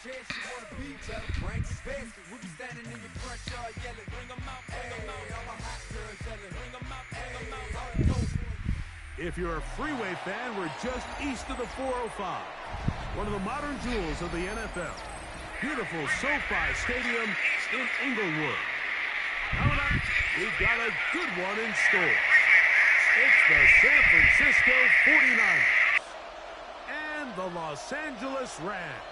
chance you wanna be, better bring this basket. We be standing in your front yard yelling, bring them out, bring them out. All my hot girls yelling, bring them out, bring them out. All the dope. If you're a Freeway fan, we're just east of the 405. One of the modern jewels of the NFL. Beautiful SoFi Stadium in Inglewood. Coming up, we've got a good one in store. It's the San Francisco 49ers and the Los Angeles Rams.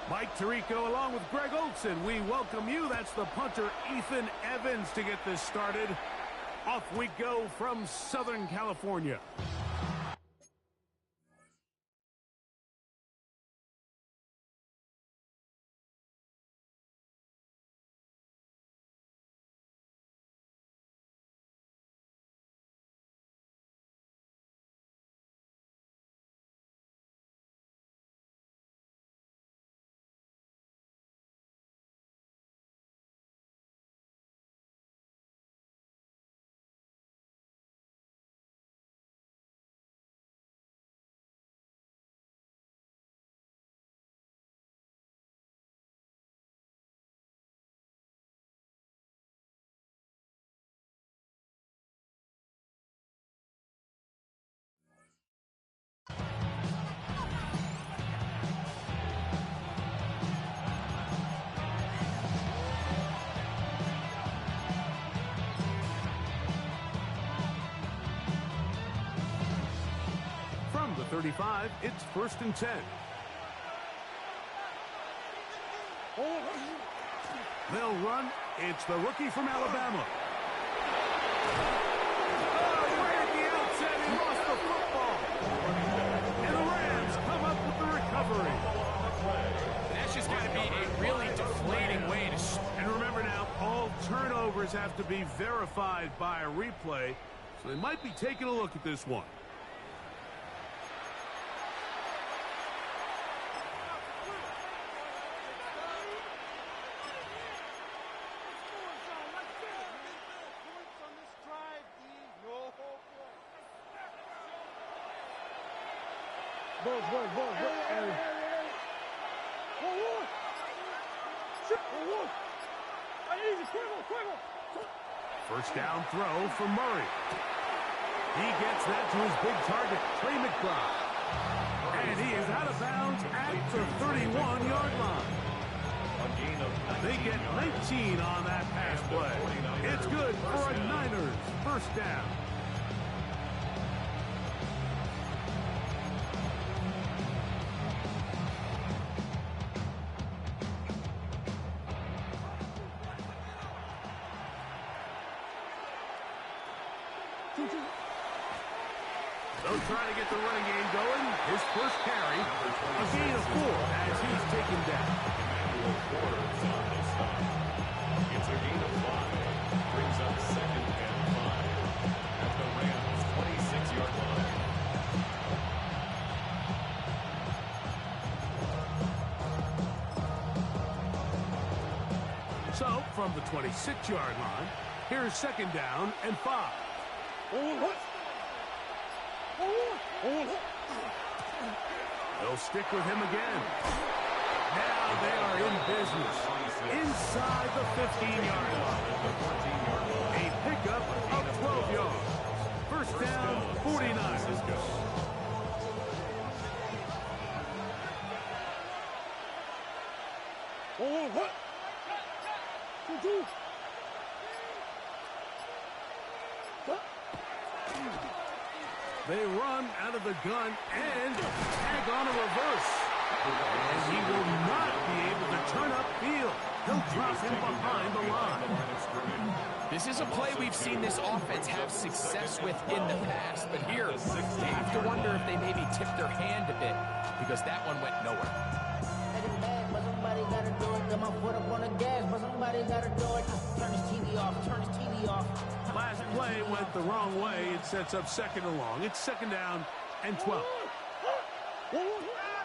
Mike Tirico along with Greg Olson. We welcome you. That's the punter, Ethan Evans, to get this started. Off we go from Southern California. From the 35, it's 1st and 10. They'll run. It's the rookie from Alabama. Oh, right at the outset, he lost the football. And the Rams come up with the recovery. That's just got to be a really deflating way to... And remember now, all turnovers have to be verified by a replay, so they might be taking a look at this one. First down throw for Murray. He gets that to his big target, Trey McBride. And he is out of bounds at the 31-yard line. They get 19 on that pass play. It's good for a Niners first down. They'll try to get the running game going. His first carry, a gain of 4 as he's taken down. It's a gain of 5. Brings up 2nd and 5 at the Rams' 26-yard line. So, from the 26-yard line, here's 2nd down and 5. They'll stick with him again. Now they are in business. Inside the 15-yard line. A pickup of 12 yards. First down, 49. They run out of the gun and tag on a reverse. And he will not be able to turn upfield. He'll drop him behind the line. This is a play we've seen this offense have success with in the past. But here, you have to wonder if they maybe tipped their hand a bit, because that one went nowhere. Somebody gotta do it. Got my foot up on the gas, but somebody gotta do it. Turn his TV off. Turn his TV off. Last play went the wrong way. It sets up 2nd and long. It's 2nd down and 12.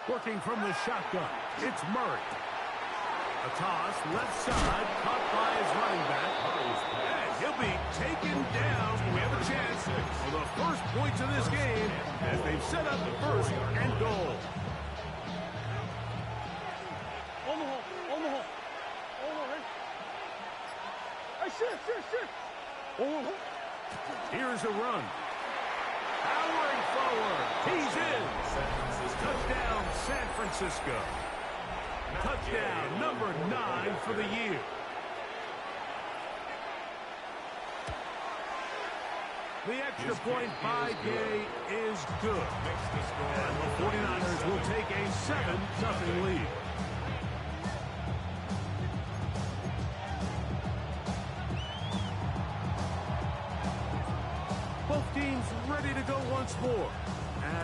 Working from the shotgun, it's Murray. A toss, left side, caught by his running back. And he'll be taken down. We have a chance for the first points of this game as they've set up the first and goal. On the hole. On the hole. On the hole. Hey, shit. On the hole. Here's a run. Powering forward. He's in. Touchdown, San Francisco. Touchdown, number 9 for the year. The extra point by Gay is good. And the 49ers will take a 7-0 lead. Both teams ready to go once more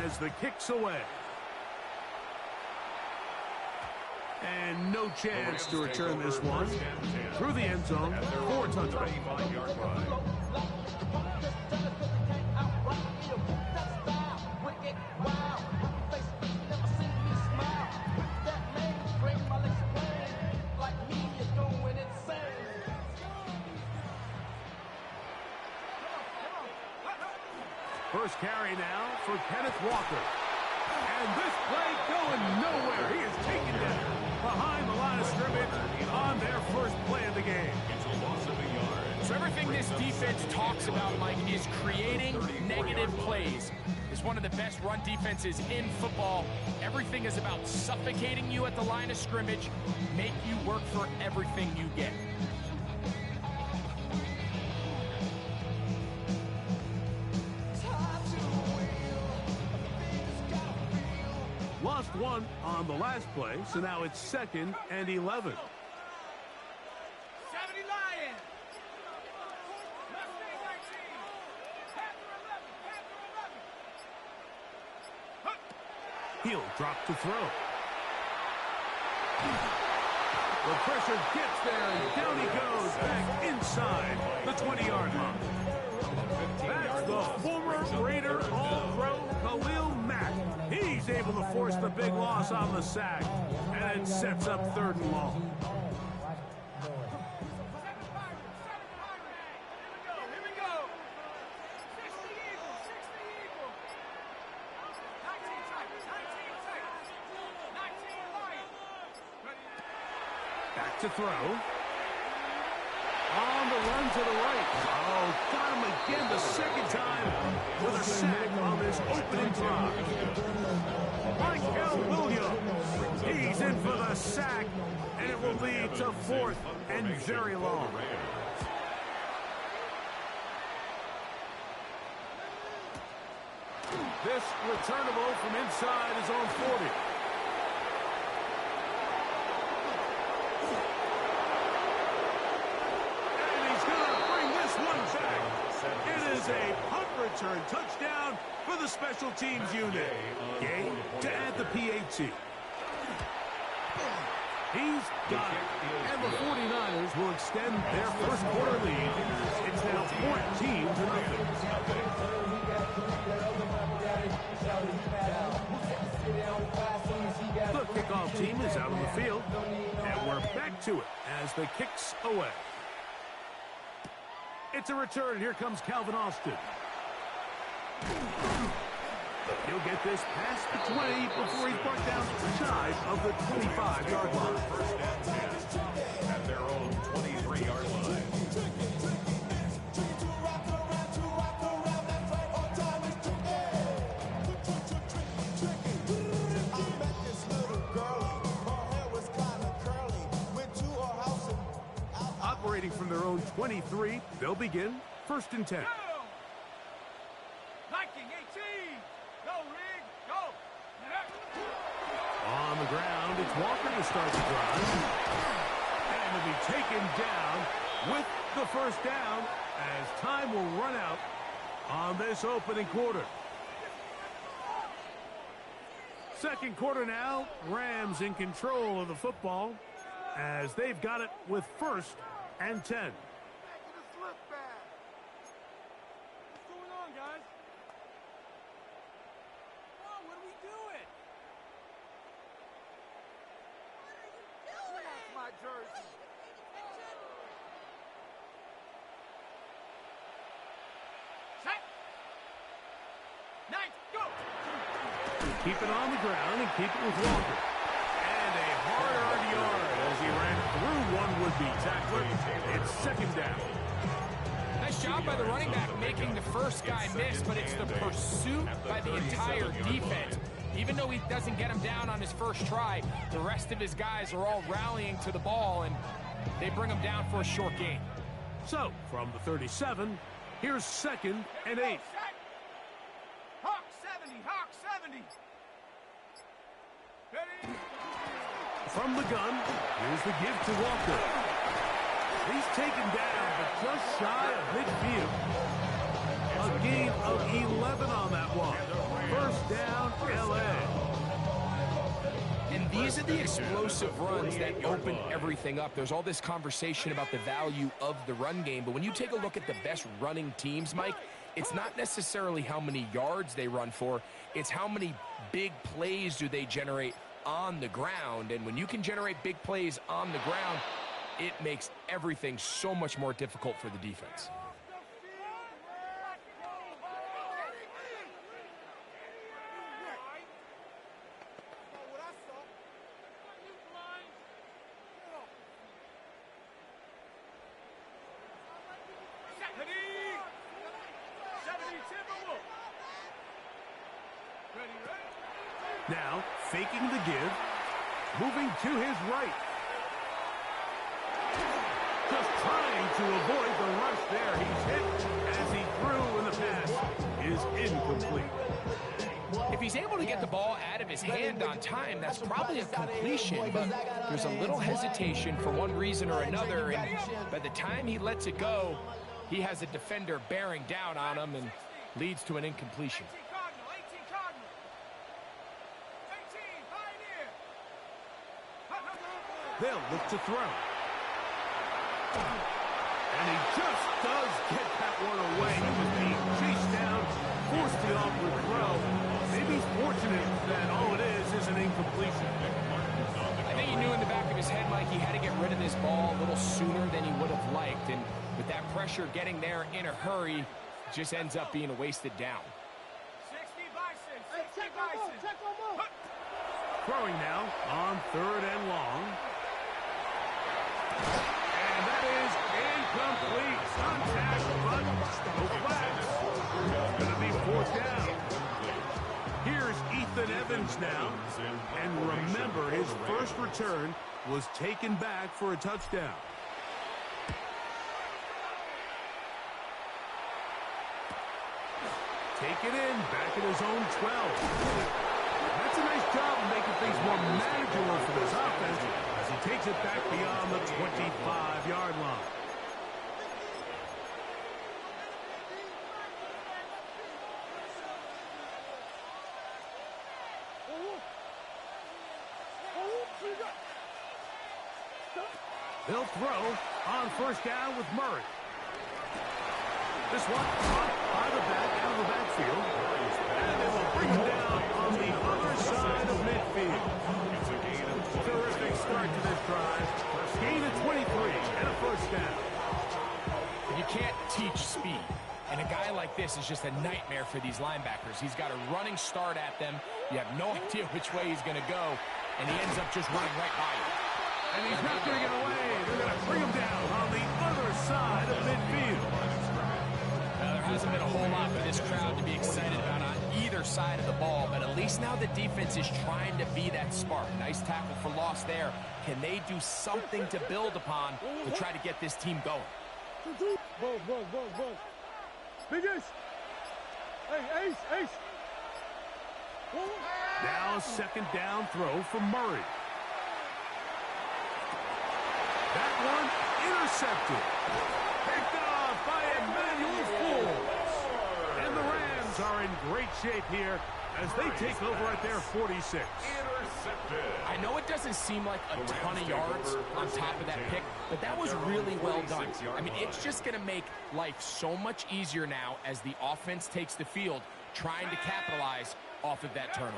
as the kick's away. And no chance to return this one. Through the end zone for a touchdown. First carry now for Kenneth Walker. And this play going nowhere. He is taken down behind the line of scrimmage on their first play of the game. It's a loss of a yard. So everything this defense talks about, Mike, is creating negative plays. It's one of the best run defenses in football. Everything is about suffocating you at the line of scrimmage, make you work for everything you get. Lost one on the last play, so now it's 2nd and 11. 70 Lions. Mustang 19. Panther 11. He'll drop to throw. The pressure gets there, and down he goes back inside the 20-yard line. That's the former Raider All-Pro Khalil Mack. He's able to force the big loss on the sack, and it sets up 3rd and long. Here we go. 60 Eagles. 19 Tigers. 19 Lions. Back to throw. On the run to the right. Oh, got him again the second time with a sack on this opening drive. Michael Williams. He's in for the sack, and it will lead to 4th and very long. This returnable from inside his own 40. It is a punt return touchdown for the special teams unit. Gay to add the PAT. He's got it. And the 49ers will extend their first quarter lead. It's now 14-0. The kickoff team is out on the field. And we're back to it as the kick's away. It's a return. Here comes Calvin Austin. He'll get this past the 20 before he's brought down shy of the 25-yard line. First and 10 at their own 23-yard line. Operating from their own 23, they'll begin 1st and 10. Viking 18. Go, Rig. Go. On the ground, it's Walker to start the drive. And to be taken down with the first down as time will run out on this opening quarter. Second quarter now, Rams in control of the football as they've got it with 1st and 10. What's going on, guys? Keep it on the ground and keep it with Walker. And a hard yard as he ran through one would-be tackler. It's second down. Nice job by the running back making the first guy miss, but it's the pursuit by the entire defense. Even though he doesn't get him down on his first try, the rest of his guys are all rallying to the ball, and they bring him down for a short gain. So, from the 37, here's 2nd and 8. Hawk 70, Hawk 70. From the gun, here's the give to Walker. He's taken down, but just shy of midfield. A gain of 11 on that one. First down, L.A. And these are the explosive runs that open everything up. There's all this conversation about the value of the run game, but when you take a look at the best running teams, Mike, it's not necessarily how many yards they run for, it's how many big plays do they generate on the ground. And when you can generate big plays on the ground, it makes everything so much more difficult for the defense. Now, faking the give, moving to his right. Just trying to avoid the rush there. He's hit as he threw, and the pass is incomplete. If he's able to get the ball out of his hand on time, that's probably a completion, but there's a little hesitation for one reason or another, and by the time he lets it go, he has a defender bearing down on him and leads to an incompletion. They'll look to throw. And he just does get that one away. He was being chased down, forced the awkward throw. Maybe he's fortunate that all it is an incompletion. I think he knew in the back of his head, Mike, he had to get rid of this ball a little sooner than he would have liked. And with that pressure getting there in a hurry, just ends up being a wasted down. 60 Bison, 60 Bison. Throwing now on 3rd and long. And that is incomplete. Contact, but no flags. Going to be 4th down. Here's Ethan Evans now. And remember, his first return was taken back for a touchdown. Take it in, back at his own 12. That's a nice job of making things more manageable for this offense as he takes it back beyond the 25-yard line. They'll throw on 1st down with Murray. This one caught by the back out of the backfield. And they will bring him down on the other side of midfield. Terrific start to this drive. Gain of 23 and a 1st down. You can't teach speed. And a guy like this is just a nightmare for these linebackers. He's got a running start at them. You have no idea which way he's going to go. And he ends up just running right by you. And he's not going to get away. They're going to bring him down on the other side of midfield. There hasn't been a whole lot for this crowd to be excited about on either side of the ball, but at least now the defense is trying to be that spark. Nice tackle for loss there. Can they do something to build upon to try to get this team going? Bug. Big Ace. Hey, Ace. Now 2nd down throw from Murray. That one intercepted. Picked off by Emmanuel Forbes. And the Rams are in great shape here as they take over at their 46. I know it doesn't seem like a ton of yards on top of that pick, but that was really well done. I mean, it's just going to make life so much easier now as the offense takes the field, trying to capitalize off of that turnover.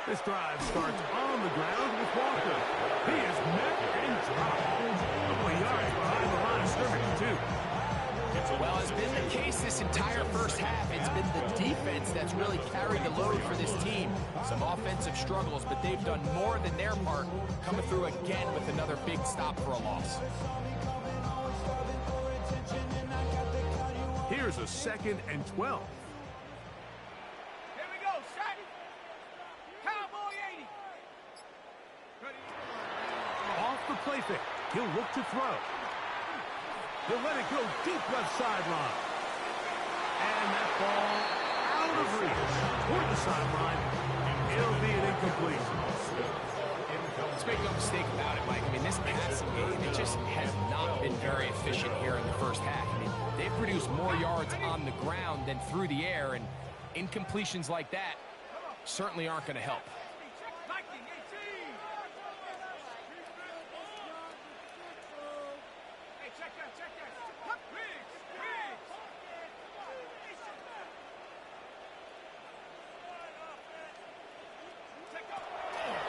This drive starts on the ground with Walker. He is met and dropped. A couple of yards behind the line of scrimmage, too. Well, it's been the case this entire first half. It's been the defense that's really carried the load for this team. Some offensive struggles, but they've done more than their part, coming through again with another big stop for a loss. Here's a 2nd and 12. Here we go, set. Cowboy 80. Off the play fake. He'll look to throw. He'll let it go deep left sideline. And that ball out of reach toward the sideline. It'll be an incompletion. Let's make no mistake about it, Mike. I mean, this passing game, it just has not been very efficient here in the first half. I mean, they've produced more yards on the ground than through the air, and incompletions like that certainly aren't going to help.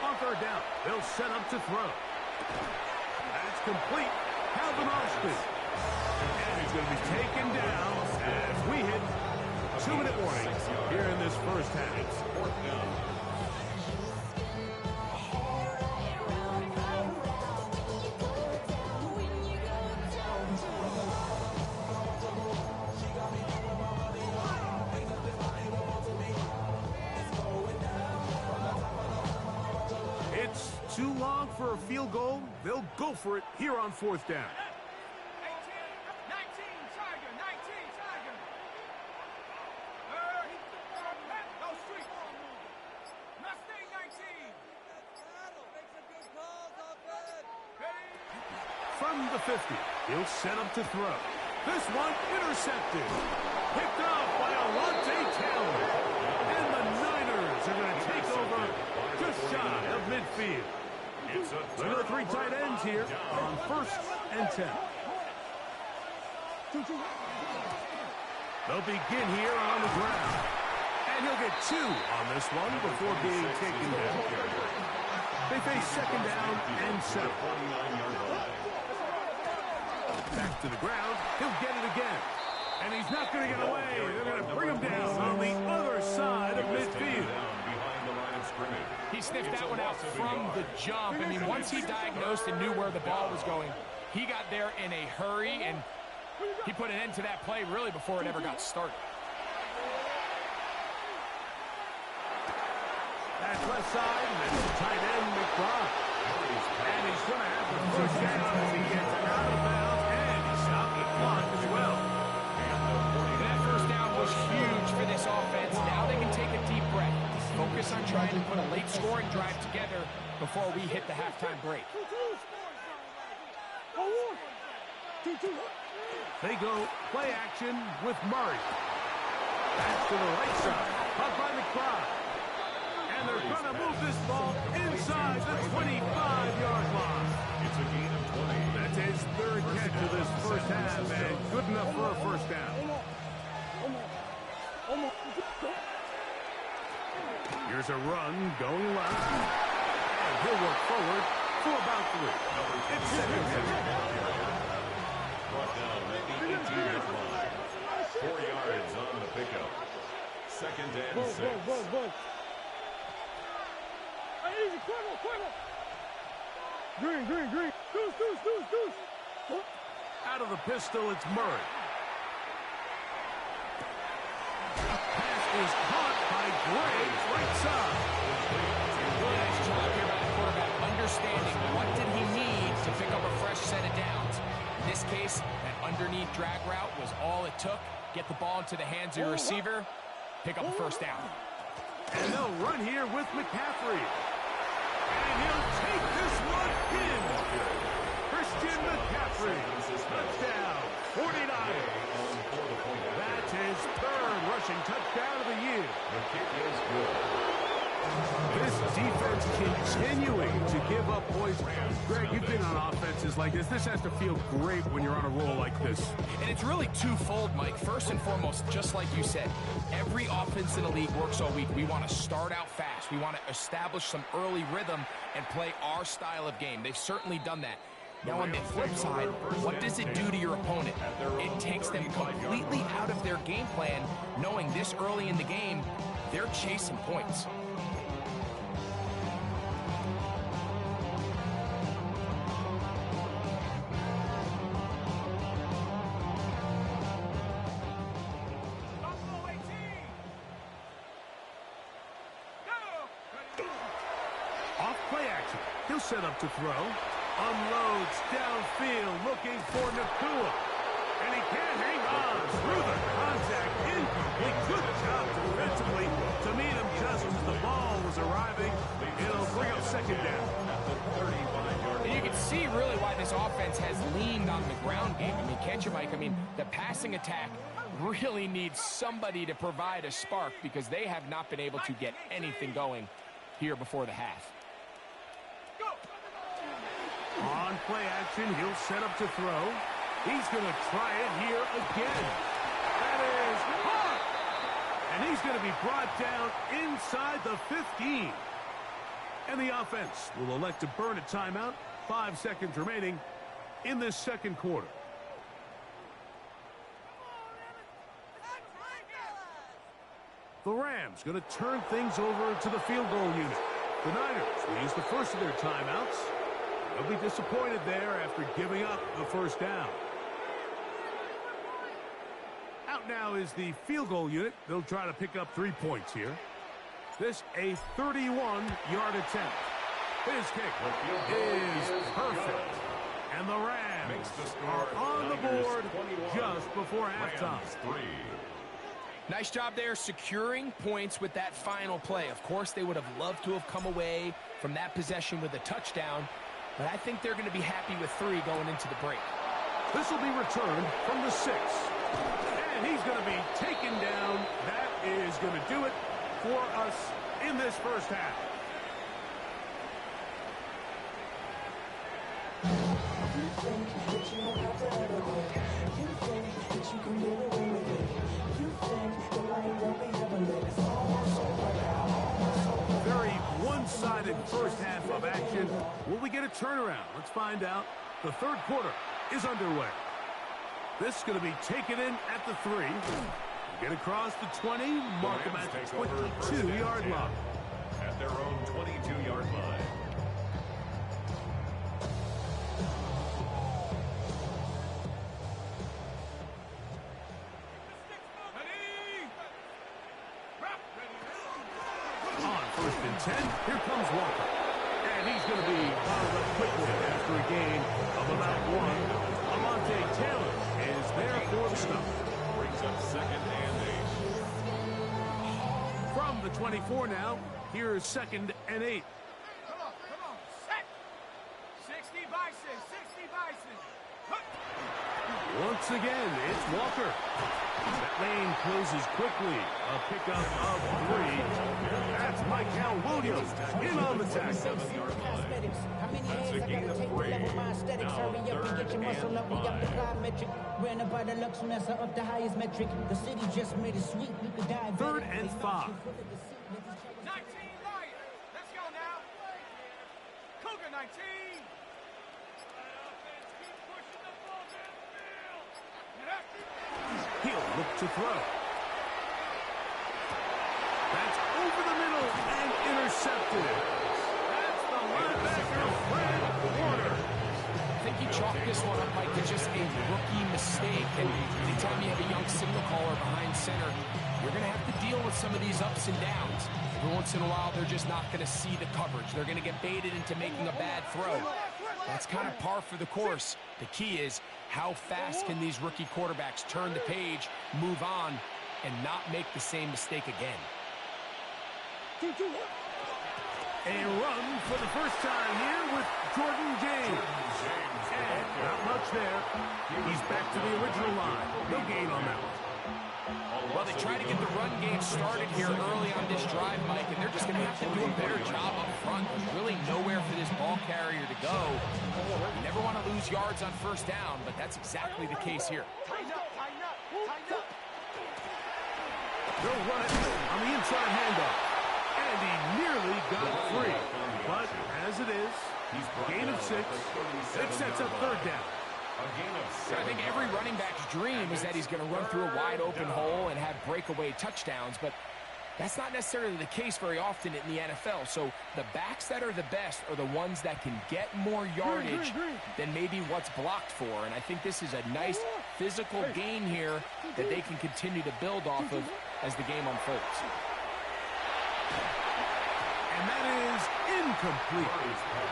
On third down, they'll set up to throw. That's complete. Calvin Austin. And he's going to be taken down as we hit 2-minute warning here in this first half. It's too long for a field goal. They'll go for it here on 4th down. 19, Tiger, 19, Tiger. Go street. Mustang 19. From the 50, he'll set up to throw. This one intercepted. Picked off by Alontae Taylor. And the Niners are going to take over just shy of midfield. There are 3 tight ends here on 1st and 10. They'll begin here on the ground. And he'll get 2 on this one before being taken down. They face 2nd down and 7. Back to the ground. He'll get it again. And he's not going to get away. They're going to bring him down on the other side of midfield. He sniffed that one out from the jump. I mean, once he diagnosed and knew where the ball was going, he got there in a hurry, and he put an end to that play really before it ever got started. That's left side, and it's tight end McBride. And he's going to have the first down as he gets out of bounds, and he stopped the clock as well. That first down was huge for this offense. Now they can take a deep breath. Focus on trying to put a late scoring drive together before we hit the halftime break. They go play action with Murray. That's to the right side, up by McBride. And they're going to move this ball inside the 25-yard line. It's a gain of 20. That's his 3rd catch of this first half, and good enough for a first down. Here's a run going left. And he'll work forward for about 3. It's 2nd down. Brought down at the 18-yard line. 4 yards on the pickup. 2nd and 6. Easy, quiver. Green. Deuce. Out of the pistol, it's Murray. Pass is caught by Gray, right side. Really nice job here by the quarterback, understanding what did he need to pick up a fresh set of downs. In this case, that underneath drag route was all it took. Get the ball into the hands of your receiver, pick up a first down. And they'll run here with McCaffrey. And he'll take this one in. Christian McCaffrey. Touchdown. 49. That's his 3rd rushing touchdown of the year. The kick is good. This Defense continuing to give up points. Greg, you've been on offenses like this. This has to feel great when you're on a roll like this. And it's really twofold, Mike. First and foremost, just like you said, every offense in the league works all week. We want to start out fast. We want to establish some early rhythm and play our style of game. They've certainly done that. Now, on the flip side, what does it do to your opponent? It takes them completely out of their game plan, knowing this early in the game, they're chasing points. Off play action. He'll set up to throw. Unloads downfield looking for Nakua. And he can't hang on through the contact. Incomplete. Good job defensively to meet him just as the ball was arriving. It'll bring up second down. And you can see really why this offense has leaned on the ground game. I mean, can't you, Mike? I mean, the passing attack really needs somebody to provide a spark because they have not been able to get anything going here before the half. On play action, he'll set up to throw. He's going to try it here again. That is hard. And he's going to be brought down inside the 15. And the offense will elect to burn a timeout. 5 seconds remaining in this second quarter. The Rams going to turn things over to the field goal unit. The Niners will use the first of their timeouts. They'll be disappointed there after giving up the first down. Out now is the field goal unit. They'll try to pick up 3 points here. This a 31-yard attempt. His kick is perfect. And the Rams are on the board just before halftime. Nice job there securing points with that final play. Of course, they would have loved to have come away from that possession with a touchdown, but I think they're going to be happy with 3 going into the break. This will be returned from the 6. And he's going to be taken down. That is going to do it for us in this first half. Very one-sided first half of action. Will we get a turnaround? Let's find out. The third quarter is underway. This is going to be taken in at the 3. Get across the 20, mark them at the 22-yard line. At their own 22-yard line. On first and 10, here comes Walker. And he's going to be bottled up quickly after a gain of about 1. Alontae Taylor is there for the stop. Brings up second and 8. From the 24 now, here is second and 8. Come on, set. 60 Bison, 60 Bison. Once again, it's Walker. That lane closes quickly. A pickup of 3. That's Michael Williams in on the tackle. How many hands I gotta take to level my aesthetics? Hurry up and get your muscle up. We up the plyometric. Ran up by the Lux and that's up the highest metric. The city just made it sweet. We could die. 3rd and 5. 19 Lions. Let's go now. Cougar 19. He'll look to throw. That's over the middle and intercepted. That's the linebacker, Fred Warner. I think he chalked this one up like it's just a rookie mistake. And anytime you have a young signal caller behind center, you're going to have to deal with some of these ups and downs. Every once in a while, they're just not going to see the coverage. They're going to get baited into making a bad throw. That's kind of par for the course. The key is how fast can these rookie quarterbacks turn the page, move on, and not make the same mistake again. A run for the first time here with Jordan James. And not much there. He's back to the original line. No gain on that one. But they try to get the run game started here early on this drive, Mike, and they're just going to have to do a better job up front. There's really nowhere for this ball carrier to go. You never want to lose yards on first down, but that's exactly the case here. They'll run it on the inside handoff. And he nearly got free. But as it is, gain of 6. It sets up third down. I think every running back's dream is that he's going to run through a wide open hole and have breakaway touchdowns, but that's not necessarily the case very often in the NFL. So the backs that are the best are the ones that can get more yardage than maybe what's blocked for. And I think this is a nice physical gain here that they can continue to build off of as the game unfolds. And that is incomplete.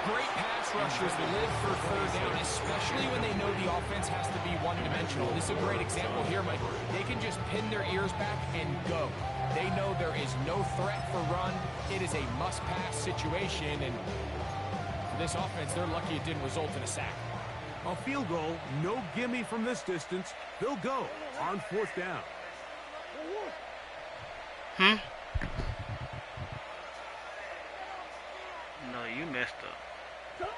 Great pass rushers live for third down, especially when they know the offense has to be one-dimensional. This is a great example here, Mike. They can just pin their ears back and go. They know there is no threat for run. It is a must-pass situation, and for this offense, they're lucky it didn't result in a sack. A field goal, no gimme from this distance. They'll go on fourth down. No, you messed up.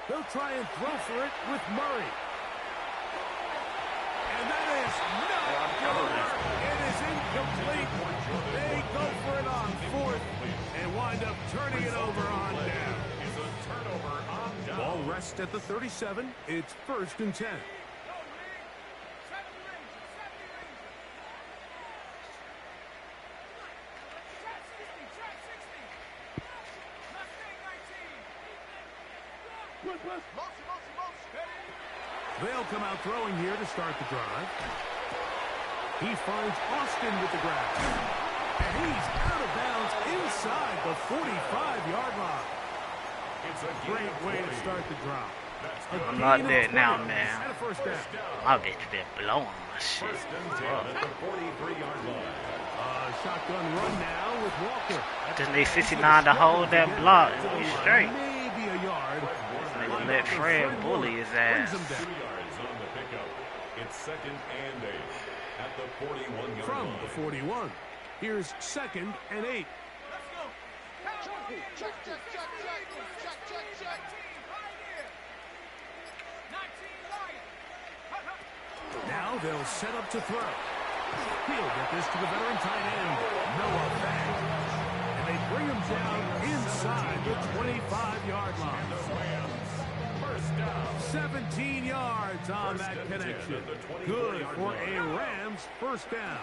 They'll try and throw for it with Murray. And that is not good. It is incomplete. They go for it on fourth and wind up turning it over on down. Ball rests at the 37. It's 1st and 10. They'll come out throwing here to start the drive. He finds Austin with the grab. And he's out of bounds inside the 45-yard line. It's a great way to start the drive. I'm not dead now, man. And a first down. My bitch been blowing my shit. Shotgun run now with Walker. Just need 69 to hold that block and be straight. Maybe a yard. Nigga let Fred bully his ass. It's 2nd and 8 at the 41-yard From line. the 41. Here's 2nd and 8. Now they'll set up to throw. He'll get this to the veteran tight end, Noah Fant. And they bring him down inside the 25-yard line. 17 yards on that connection. Good for a Rams first down.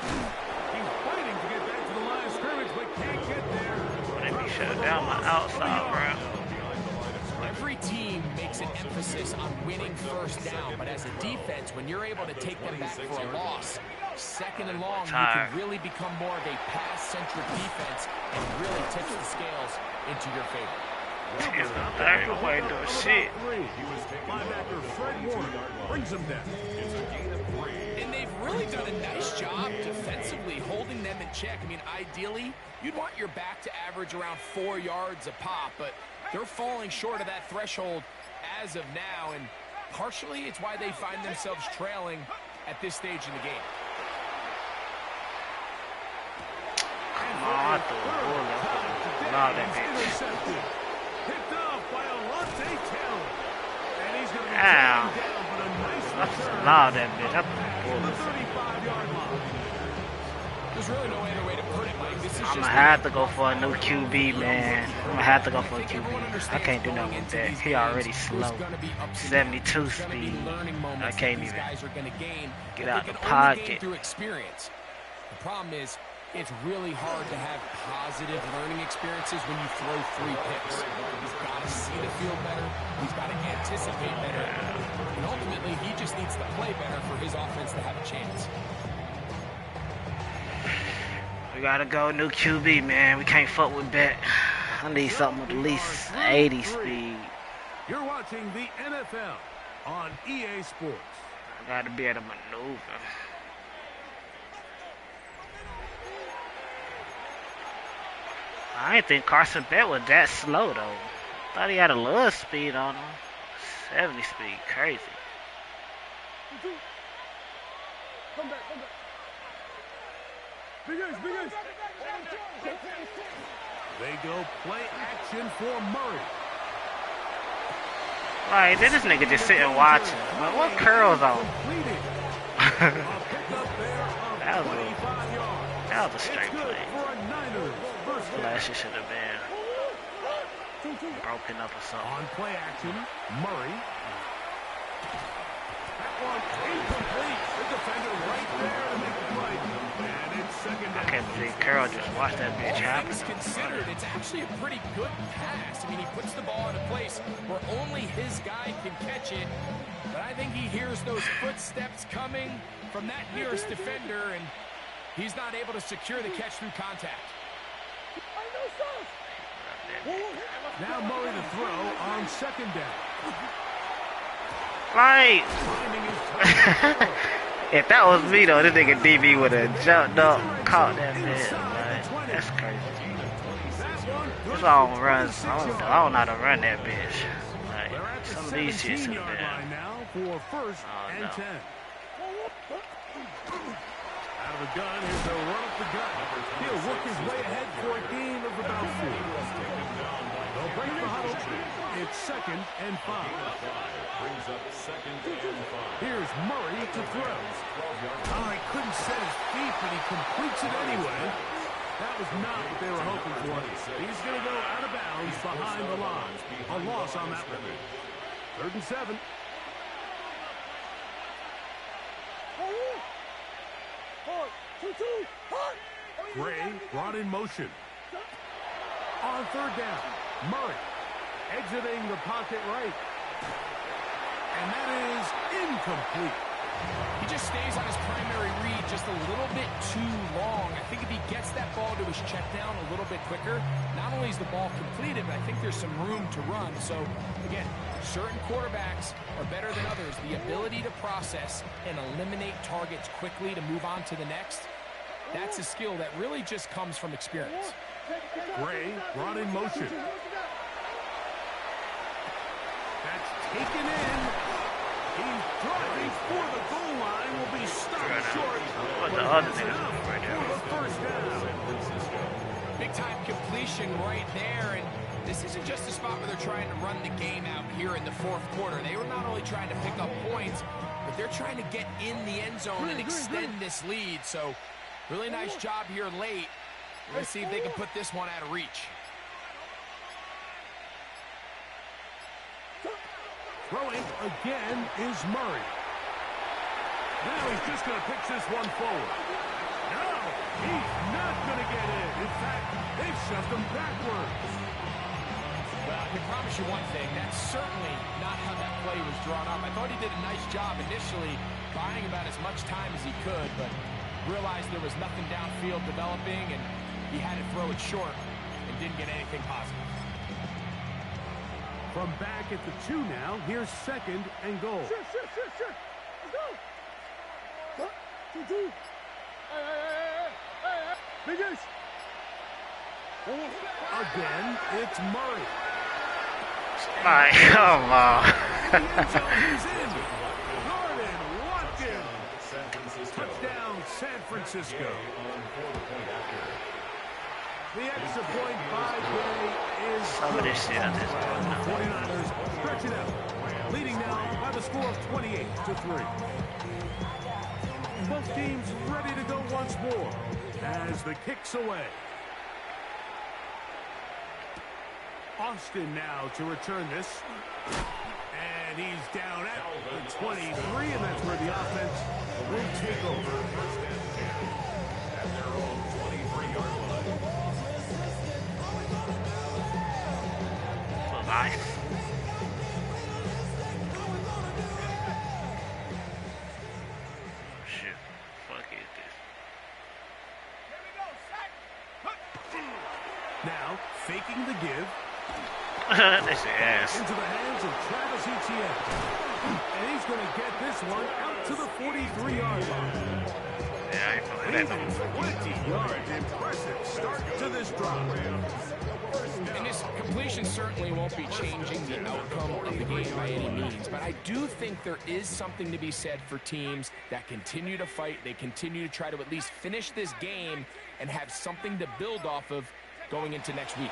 He's fighting to get back to the line of scrimmage, but can't get there. Let me shut down my outside, bro. Every team makes an emphasis on winning first down, but as a defense, when you're able to take them back for a loss, 2nd and long, you can really become more of a pass-centric defense and really tips the scales into your favor. It's the third way to do shit. Linebacker Fred Warner brings him down. And they've really done a nice job defensively holding them in check. I mean, ideally, you'd want your back to average around 4 yards a pop, but they're falling short of that threshold as of now, and partially it's why they find themselves trailing at this stage in the game. Come on, I threw a bullet. Nah, that bitch. Intercepted. Picked off by Alontae Taylor. And he's going to be Ow. taken down, but a nice return. Nah, that bitch. I threw a The bullet. 35-yard line. There's really no other way to put it, Mike. This is I'm just gonna have to go for a new QB, man. I'm gonna have to go for a QB. I can't do nothing with that. He already slow. 72 speed. I can't even get out the pocket. Through experience. The problem is, it's really hard to have positive learning experiences when you throw 3 picks. He's got to see the field better. He's got to anticipate better. And ultimately, he just needs to play better for his offense to have a chance. We gotta go new QB, man. We can't fuck with Bet. I need something with at least 80 speed. You're watching the NFL on EA Sports. I gotta be able to maneuver. I didn't think Carson Bet was that slow, though. Thought he had a little speed on him. 70 speed, crazy. Come back. Big Ace. They go play action for Murray. Like, they this nigga just sitting watching. Like, what curls on? That was a straight play. Flash, it should have been broken up or something. On play action, Murray. That one incomplete. The defender right there to make the play. And it's second down. I can't believe Carroll just watched that bitch happen. All things considered, it's actually a pretty good pass. I mean, he puts the ball in a place where only his guy can catch it. But I think he hears those footsteps coming from that nearest defender, and he's not able to secure the catch through contact. Now Murray to throw on second down. Like, if that was me though, this nigga DB would have jumped up, caught that bitch. Like, that's crazy. This all runs. I don't know how to run that bitch. Like, some of these shits in there. For first and 10. Out of the gun, here's the run up the gut. He'll work his way ahead for a gain of about 4. They'll break the huddle. It's second and 5. Here's Murray to throw. Oh, he couldn't set his feet, but he completes it anyway. That was not what they were hoping for. He's going to go out of bounds behind the line. A loss on that one. 3rd and 7. Gray brought in motion. On 3rd down, Murray exiting the pocket right. And that is incomplete. He just stays on his primary read just a little bit too long. I think if he gets that ball to his check down a little bit quicker, not only is the ball completed, but I think there's some room to run. So, again, certain quarterbacks are better than others. The ability to process and eliminate targets quickly to move on to the next, that's a skill that really just comes from experience. Gray brought in motion. That's taken in. He's driving for the goal line. Will be stopped short. What the other niggas right For the first down. Big time completion right there, and this isn't just a spot where they're trying to run the game out here in the 4th quarter. They were not only trying to pick up points, but they're trying to get in the end zone and extend this lead. So, really nice job here late. Let's see if they can put this one out of reach. Throwing again is Murray. Now he's just going to pitch this one forward. No, he's not going to get in. In fact, they've shoved him backwards. Well, I can promise you one thing. That's certainly not how that play was drawn up. I thought he did a nice job initially buying about as much time as he could, but realized there was nothing downfield developing, and he had to throw it short and didn't get anything positive. From back at the 2 now, here's 2nd and goal. Shit. Let's go. 2. Hey. Big Ace. Again, it's Murray. Like, come on. He's in. Gordon Watkins. Touchdown, San Francisco. The extra point by Gray is Some of this shit I just don't know. 49ers stretch it out, leading now by the score of 28-3. Both teams ready to go once more as the kick's away. Austin now to return this. And he's down at the 23, and that's where the offense will take over. At their own 23-yard line. Nice. Oh, shit. Fuck is this? Now, faking the give. That's your ass. Into the hands of Travis Etienne. And he's going to get this one out to the 43-yard line. Yeah, I ain't feeling that. 20 yards. Impressive start to this drive. And this completion certainly won't be changing the outcome of the game by any means, but I do think there is something to be said for teams that continue to fight. They continue to try to at least finish this game and have something to build off of going into next week.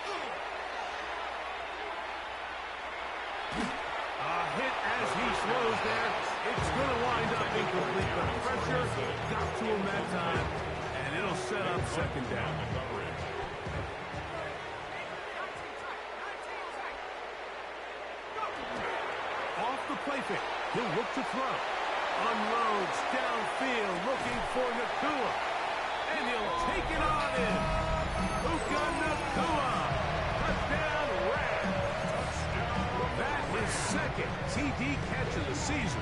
Hit as he slows there. It's going to wind up incomplete, but pressure got to him that time, and it'll set up second down. Off the play fake, he'll look to throw. Unloads downfield, looking for Nakua, and he'll take it on in. Puka Nakua, touchdown Rams. That is second TD catch of the season.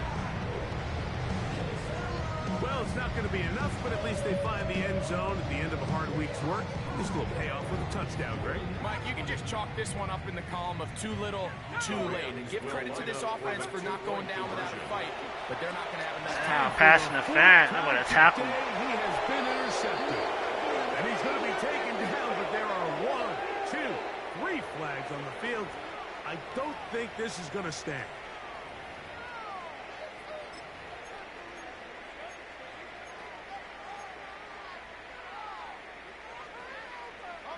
Well, it's not going to be enough, but at least they find the end zone at the end of a hard week's work. This will pay off with a touchdown, Greg. Mike, you can just chalk this one up in the column of too little, too late. And give credit to this offense for not going down without a fight, but they're not going to have enough time. Pass interference. I'm going to tackle him. He has been intercepted, and he's going to be taken down, but there are 1, 2, 3 flags on the field. I don't think this is going to stand.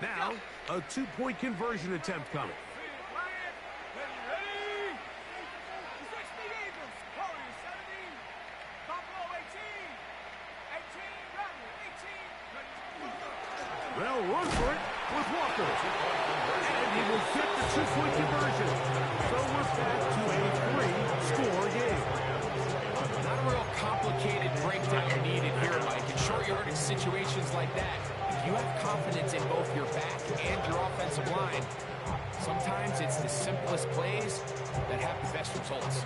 Now, a 2-point conversion attempt coming. They'll run for it with Walker. And he will get the 2-point conversion. So we're back to a 3-score game. Not a real complicated breakdown needed here, Mike. In short yardage situations like that, if you have confidence in both your back and your offensive line, sometimes it's the simplest plays that have the best results.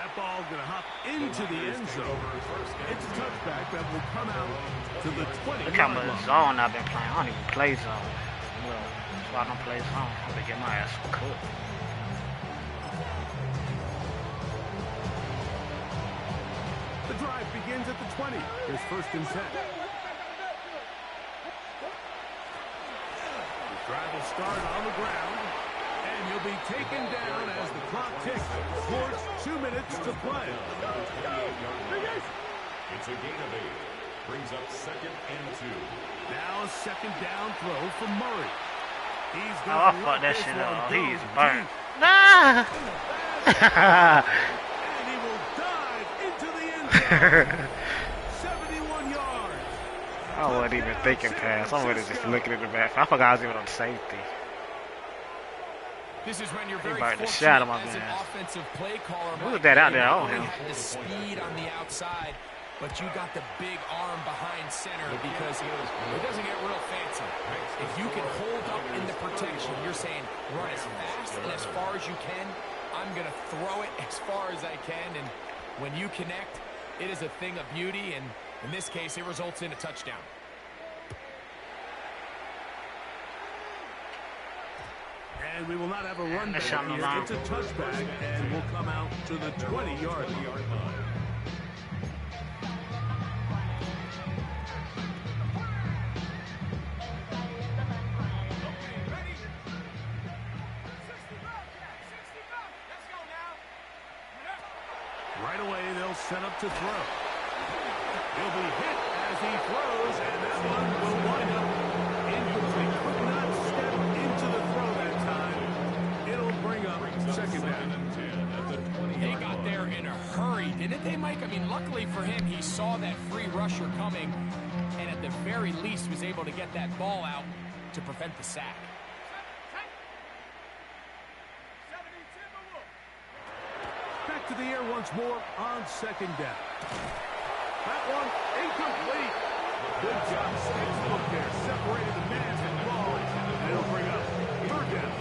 That ball going to hop into the end zone. It's a touchback that will come out to the 20. Look how much zone I've been playing. I don't even play zone. Well, that's why I don't play zone. I'm going to get my ass cooked. The drive begins at the 20. Here's 1st and 10. The drive will start on the ground, and he'll be taken down as the clock ticks towards 2 minutes to play. It's a gain of 8. Brings up 2nd and 2. Now a 2nd down throw from Murray. He's Oh, I fucked that shit up. He's burnt. Nah! And he will dive into the end zone. 71 yards. I wasn't even thinking pass. I was just looking at the back. I forgot I was even on safety. This is when you're He very burnt the fortunate shit out of my as an man. offensive play caller. Who was Mike, that out there? you I not don't only know. had the speed on the outside, but you got the big arm behind center because it doesn't get real fancy. If you can hold up in the protection, you're saying run as fast and as far as you can. I'm going to throw it as far as I can, and when you connect, it is a thing of beauty, and in this case, it results in a touchdown. And we will not have a run back That's on the here. line. It's a touchback, and we'll come out to the 20-yard line. Right away, they'll set up to throw. He'll be hit as he throws, and that one will wind up incomplete. Could not step into the throw that time. It'll bring up 2nd down. They got there in a hurry, didn't they, Mike? I mean, luckily for him, he saw that free rusher coming, and at the very least was able to get that ball out to prevent the sack. Back to the air once more on 2nd down. That one incomplete. Good job. Sticks look there. Separated the man from the ball. And it'll bring up 3rd down.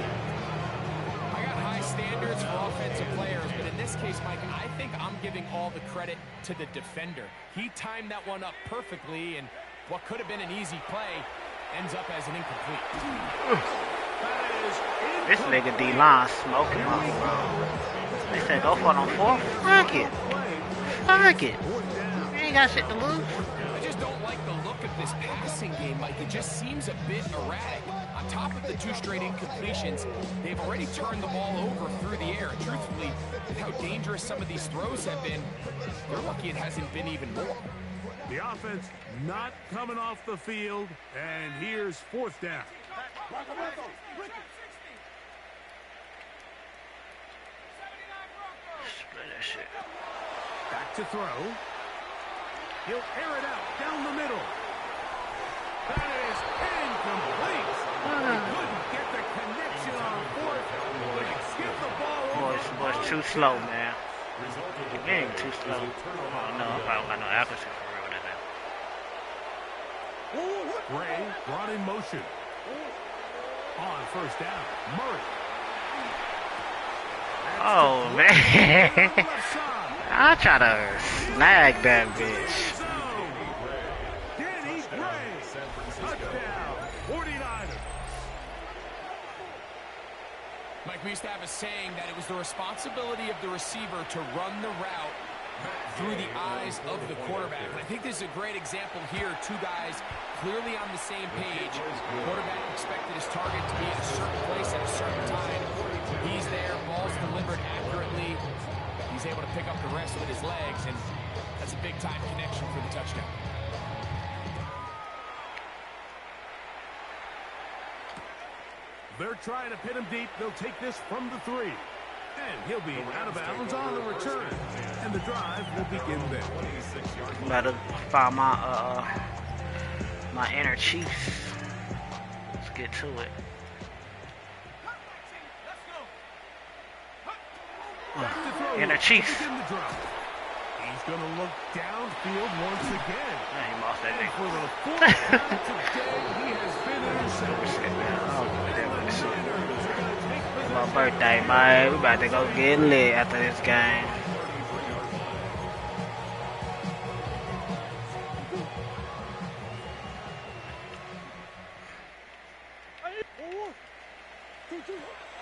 I got high standards for offensive players, but in this case, Mike, I think I'm giving all the credit to the defender. He timed that one up perfectly, and what could have been an easy play ends up as an incomplete. This nigga D-line smoking my bro. They said go for it on 4th. Fuck it. Fuck it. You ain't got shit to lose. I just don't like the look look at this passing game, Mike, it just seems a bit erratic. On top of the 2 straight incompletions, they've already turned the ball over through the air. Truthfully, with how dangerous some of these throws have been, they're lucky it hasn't been even more. The offense not coming off the field, and here's 4th down. Back to throw. He'll air it out down the middle. That is incomplete. He couldn't get the connection on 4th. Give the ball over. Boy's too slow, man. He ain't too slow. Oh, no, I probably got no accuracy for real with that. Ray brought in motion. On 1st down, Murray. Oh, man. I try to snag that bitch. Danny Gray. Touchdown, 49ers. Mike, we used to have a saying that it was the responsibility of the receiver to run the route through the eyes of the quarterback. And I think this is a great example here. 2 guys clearly on the same page. The quarterback expected his target to be at a certain place at a certain time. He's there, ball's delivered accurately. He's able to pick up the rest with his legs, and that's a big-time connection for the touchdown. They're trying to pin him deep. They'll take this from the 3. And he'll be out of bounds on the return. And the drive will begin there. I'm about to find my inner Chiefs. Let's get to it. Inner Chiefs. He's going to look downfield once again. He lost that nigga. For the 4th time today, he has been intercepted. My birthday, man. We about to go get lit after this game.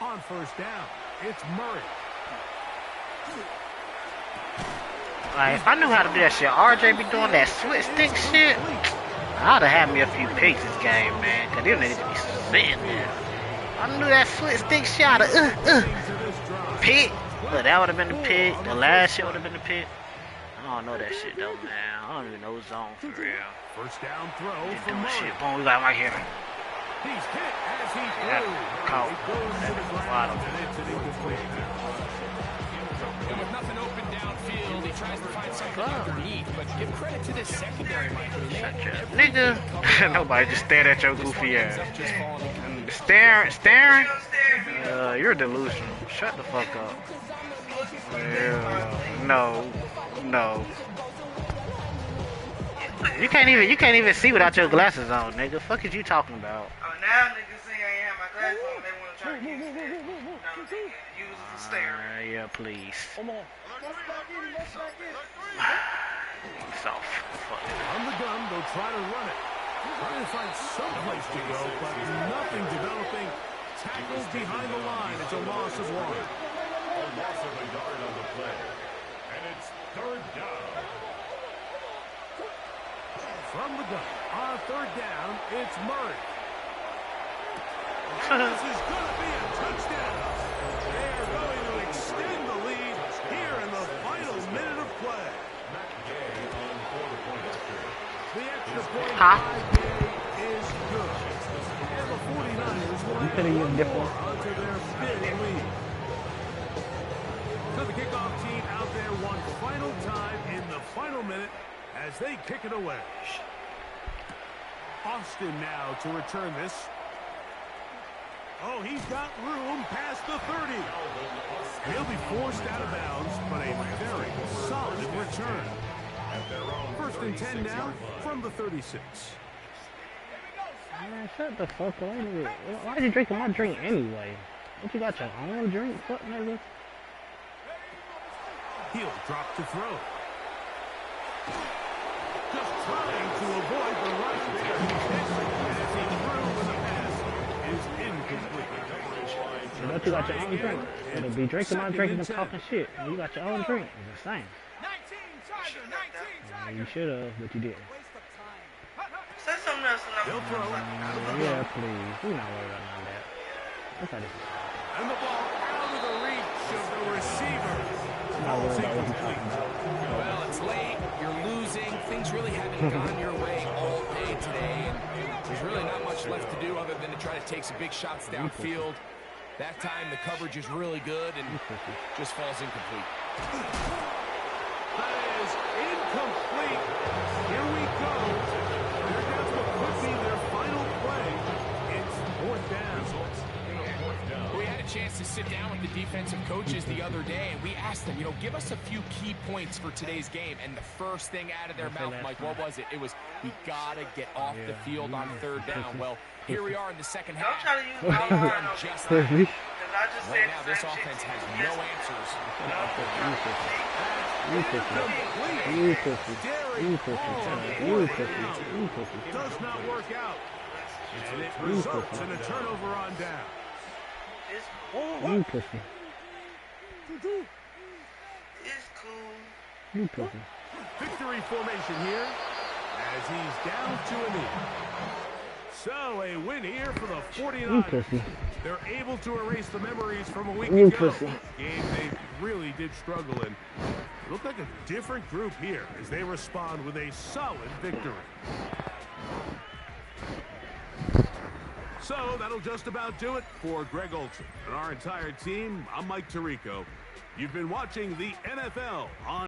On 1st down, it's Murray. Like, if I knew how to do that shit, RJ be doing that switch stick shit, I'd have had me a few picks this game, man. Cause these niggas be sitting there. I knew that switch stick shit, I'd have pick. But that would have been the pick. The last shit would have been the pick. I don't know that shit though, man. I don't even know zone for real. 1st down throw Just from doing Murray. shit. Boom, we got him right here. He's hit as he Yeah, threw. caught. It goes to the ground, and it's an incomplete. And with nothing open downfield, he tries to find something underneath. But give credit to this secondary, Mike. Nigga, nobody just stared at your goofy ass. Staring? You're delusional. Shut the fuck up. No. You can't even see without your glasses on, nigga. Fuck is you talking about? Oh, now niggas say I ain't have my glasses on. They want to try to use that. Use as a stare. Yeah, please. Soft. Fuck. On the gun, they'll try to run it. Trying to find some place to go, but nothing developing. Tackles behind the line. It's a loss of 1. A loss of a yard on the play. And it's 3rd down. From the gun, on 3rd down, it's Murray. This is going to be a touchdown. They are going to extend the lead here in the final minute of play. The extra point by Gay is good. And the 49ers will add 1 more onto their big lead. So the kickoff team out there one final time in the final minute as they kick it away. Austin now to return this. Oh, he's got room past the 30. He'll be forced out of bounds, but a very solid return. 1st and 10 now from the 36. Man, shut the fuck up. Why are you drinking my drink anyway? Don't you got your own drink? Fuck, nigga. He'll drop to throw. Just trying to avoid the rush there. As he threw when the pass is incomplete. Don't you got your own drink? It'll be drinking my drink and talking shit. You got your own drink. It's the same. You should have, but you didn't. Say something else. They'll throw out of the Yeah, gun. please. We're not worried about none of that. That's how this is. And the ball out of the reach of the receiver. I'm not worried about what he's talking about. Well, it's late. You're losing. Things really haven't gone your way all day today. And there's really not much left to do other than to try to take some big shots downfield. That time, the coverage is really good and just falls incomplete. That is incomplete. Here we go. There goes what could be their final play. It's fourth down. We had a chance to sit down with the defensive coaches the other day, and we asked them, give us a few key points for today's game. And the first thing out of their mouth, Mike, what was it? It was, we got to get off the field on third down. Well, here we are in the second half. Don't try to use my They've word done on just me. that. Because I just Right said now, the this same offense shit has to you no yesterday. answers. You pussy. You pussy. You pussy. Does not work out. And it results in a turnover on down. You pussy. It's cool. You pussy. Victory formation here as he's down to a knee. So a win here for the You 49ers. pussy. They're able to erase the memories from a week You ago. pussy. Game they really did struggle in. It looked like a different group here as they respond with a solid victory. So that'll just about do it for Greg Olson and our entire team. I'm Mike Tirico. You've been watching the NFL on